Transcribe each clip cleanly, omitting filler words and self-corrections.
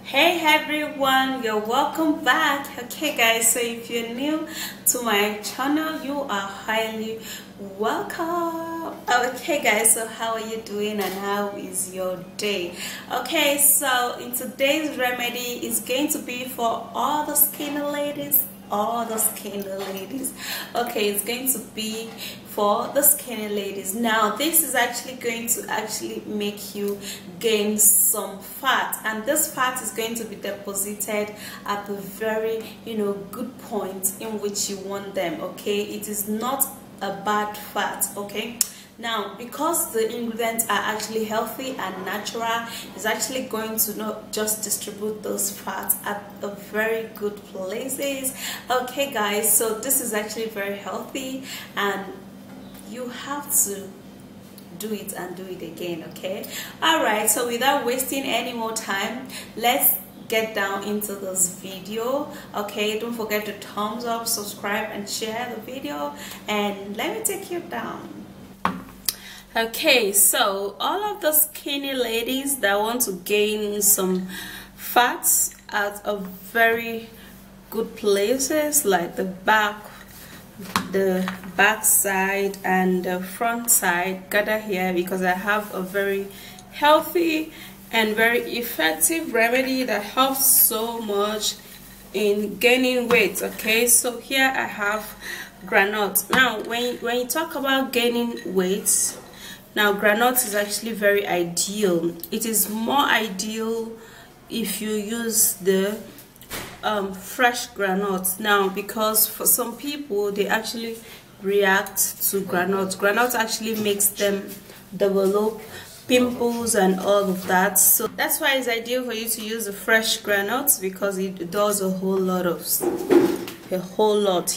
Hey everyone, you're welcome back. Okay guys, so if you're new to my channel, you are highly welcome. Okay guys, so how are you doing and how is your day? Okay, so in today's remedy is going to be for all the skinny ladies. Okay, it's going to be for the skinny ladies. Now this is actually going to make you gain some fat, and this fat is going to be deposited at the very good point in which you want them. Okay, it is not a bad fat. Okay, now because the ingredients are actually healthy and natural, it's actually going to not just distribute those fats at a very good places. Okay guys, so this is actually very healthy and you have to do it and do it again. Okay, all right, so without wasting any more time, let's get down into this video. Okay, don't forget to thumbs up, subscribe and share the video, and let me take you down. Okay, so all of the skinny ladies that want to gain some fats at a very good places like the back side and the front side, gather here because I have a very healthy and very effective remedy that helps so much in gaining weight. Okay, so here I have granite. Now when you talk about gaining weight, now granite is actually very ideal. It is more ideal if you use the fresh granite. Now because for some people they actually react to granite actually makes them develop pimples and all of that, so that's why it's ideal for you to use the fresh granite because it does a whole lot.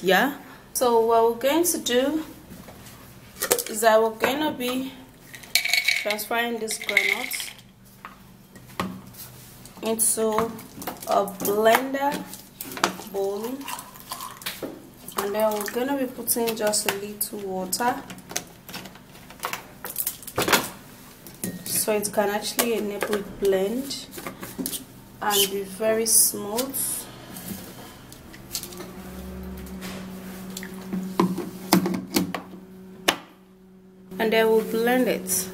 Yeah, so what we're going to do is that we're going to be transferring this granite into a blender bowl, and then we're going to be putting just a little water so it can actually enable it blend and be very smooth. And then we'll blend it.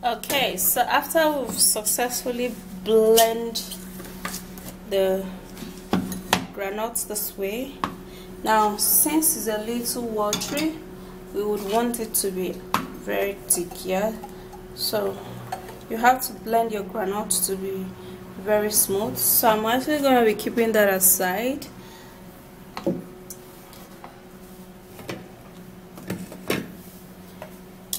Okay, so after we've successfully blend the granite this way, now since it's a little watery, we would want it to be very thick. Yeah, so you have to blend your granite to be very smooth. So I'm actually going to be keeping that aside.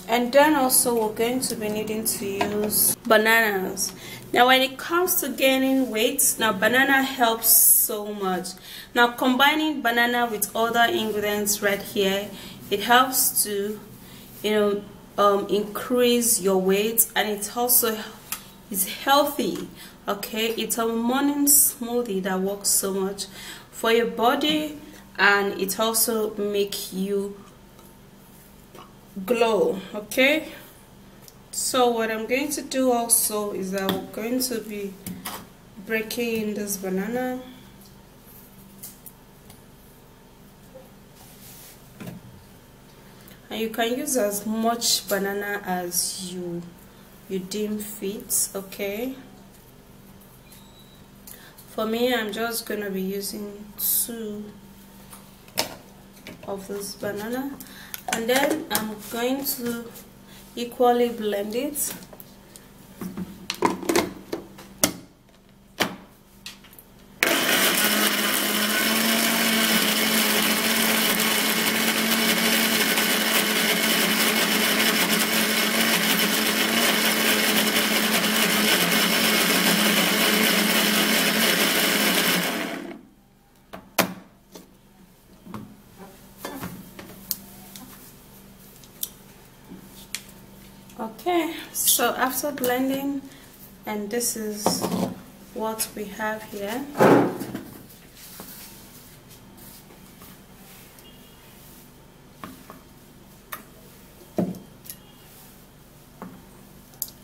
And then also we're going to be needing to use bananas. Now when it comes to gaining weight, now banana helps so much. Now combining banana with other ingredients right here, it helps to increase your weight, and it also is healthy. Okay, it's a morning smoothie that works so much for your body, and it also makes you glow. Okay, so what I'm going to do also is that we're going to be breaking in this banana, and you can use as much banana as you deem fit. Okay, for me I'm just gonna be using 2 of this banana, and then I'm going to equally blend it. Okay, so after blending, and this is what we have here.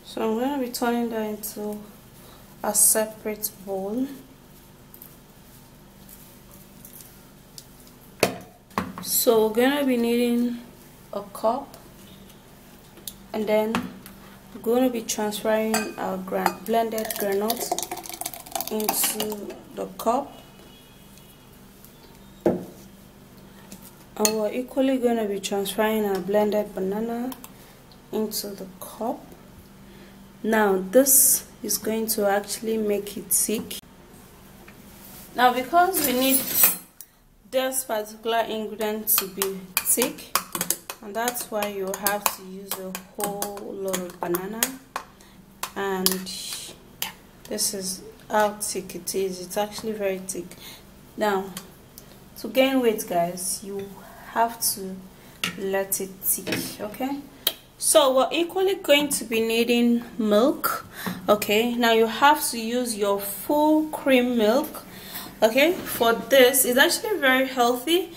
So I'm going to be turning that into a separate bowl. So we're going to be needing a cup, and then we're going to be transferring our blended granite into the cup, and we're equally going to be transferring our blended banana into the cup. Now this is going to actually make it thick. Now because we need this particular ingredient to be thick, and that's why you have to use a whole lot of banana, and this is how thick it is. It's actually very thick. Now to gain weight, guys, you have to let it thick. Okay, so we're equally going to be needing milk. Okay, now you have to use your full cream milk. Okay, for this, it's actually very healthy.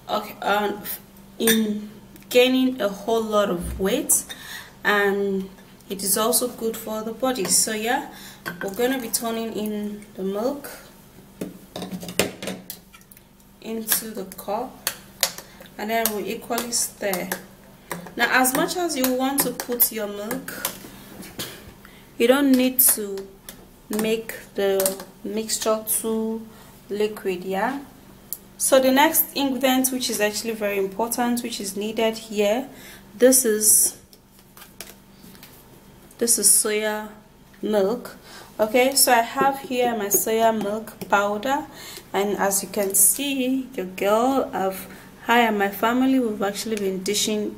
Okay, in gaining a whole lot of weight, and it is also good for the body. So yeah, we're gonna be turning in the milk into the cup, and then we equally stir. Now as much as you want to put your milk, you don't need to make the mixture too liquid. Yeah, so the next ingredient, which is actually very important, which is needed here, this is soya milk. Okay, so I have here my soya milk powder, and as you can see, your girl, I and my family, we've actually been dishing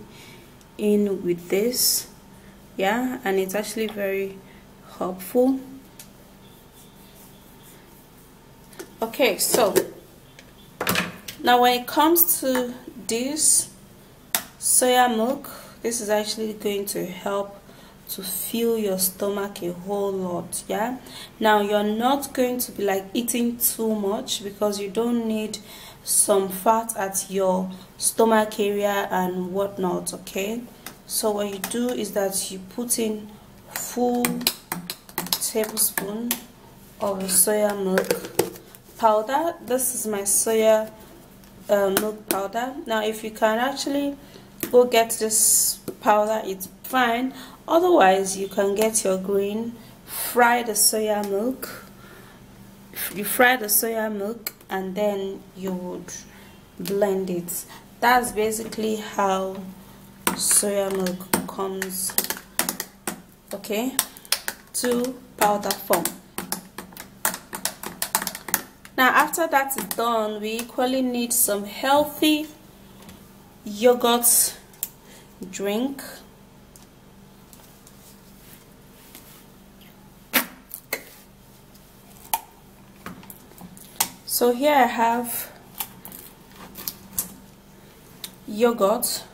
in with this. Yeah, and it's actually very helpful. Okay, so now when it comes to this soya milk, this is actually going to help to fill your stomach a whole lot. Yeah, now you're not going to be like eating too much, because you don't need some fat at your stomach area and whatnot. Okay, so what you do is that you put in full tablespoon of the soya milk powder. This is my soya milk powder. Now if you can actually go get this powder, it's fine. Otherwise, you can get your green, fry the soya milk. You fry the soya milk, and then you would blend it. That's basically how soya milk comes, okay, to powder form. Now after that is done, we equally need some healthy yogurt drink. So here I have yogurt.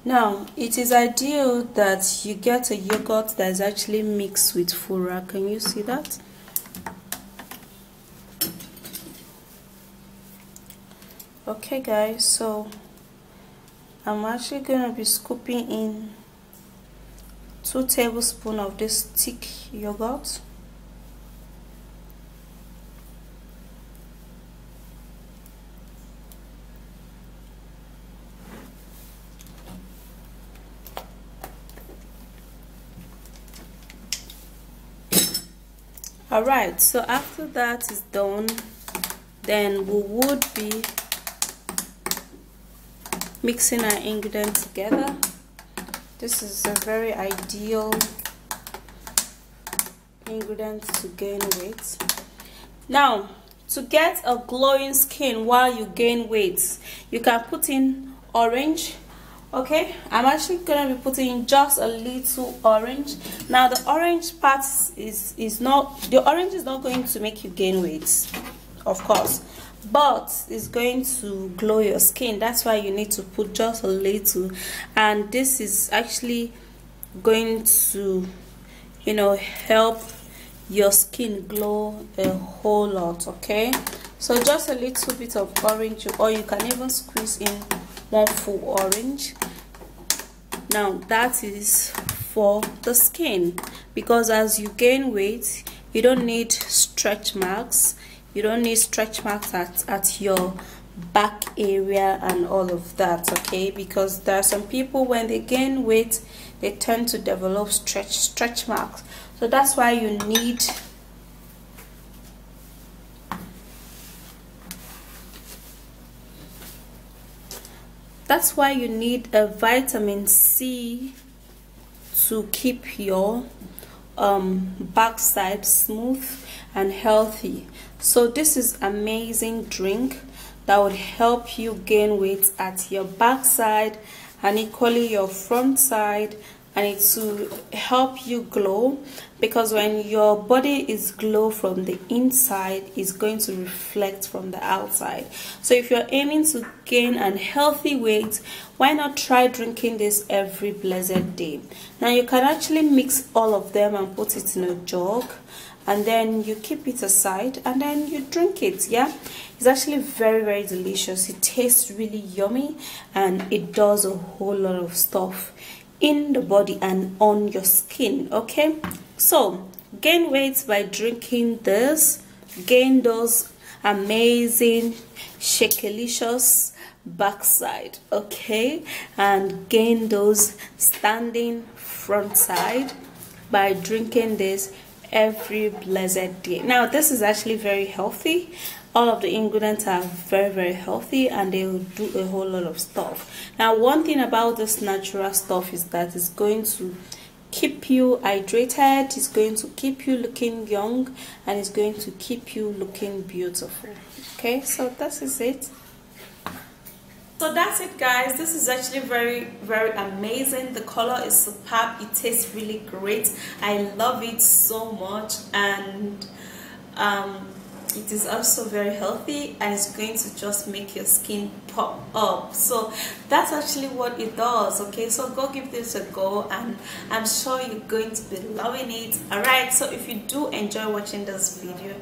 Now it is ideal that you get a yogurt that is actually mixed with fura. Can you see that? Okay guys, so I'm actually going to be scooping in 2 tablespoons of this thick yogurt. Alright, so after that is done, then we would be mixing our ingredients together. This is a very ideal ingredient to gain weight. Now, to get a glowing skin while you gain weight, you can put in orange. Okay, I'm actually going to be putting in just a little orange. Now the orange part is not going to make you gain weight, of course, but it's going to glow your skin. That's why you need to put just a little, and this is actually going to, you know, help your skin glow a whole lot. Okay, so just a little bit of orange, or you can even squeeze in one full orange. Now that is for the skin, because as you gain weight, you don't need stretch marks. You don't need stretch marks at your back area and all of that. Okay, because there are some people, when they gain weight, they tend to develop stretch marks. So that's why you need a vitamin C to keep your backside smooth and healthy. So this is amazing drink that would help you gain weight at your backside and equally your front side, and it will help you glow, because when your body is glow from the inside, it's going to reflect from the outside. So if you're aiming to gain a healthy weight, why not try drinking this every blessed day? Now you can actually mix all of them and put it in a jug, and then you keep it aside and then you drink it. Yeah, it's actually very, very delicious. It tastes really yummy, and it does a whole lot of stuff in the body and on your skin. Okay, so gain weight by drinking this, gain those amazing shakelicious backside, okay, and gain those standing front side by drinking this every blessed day. Now this is actually very healthy. All of the ingredients are very, very healthy, and they will do a whole lot of stuff. Now one thing about this natural stuff is that it's going to keep you hydrated, it's going to keep you looking young, and it's going to keep you looking beautiful. Okay, so this is it. So that's it, guys. This is actually very, very amazing. The color is superb. It tastes really great. I love it so much, and it is also very healthy, and it's going to just make your skin pop up. So that's actually what it does. Okay, so go give this a go, and I'm sure you're going to be loving it. All right, so if you do enjoy watching this video,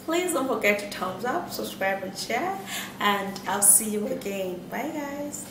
please don't forget to thumbs up, subscribe and share, and I'll see you again. Bye guys.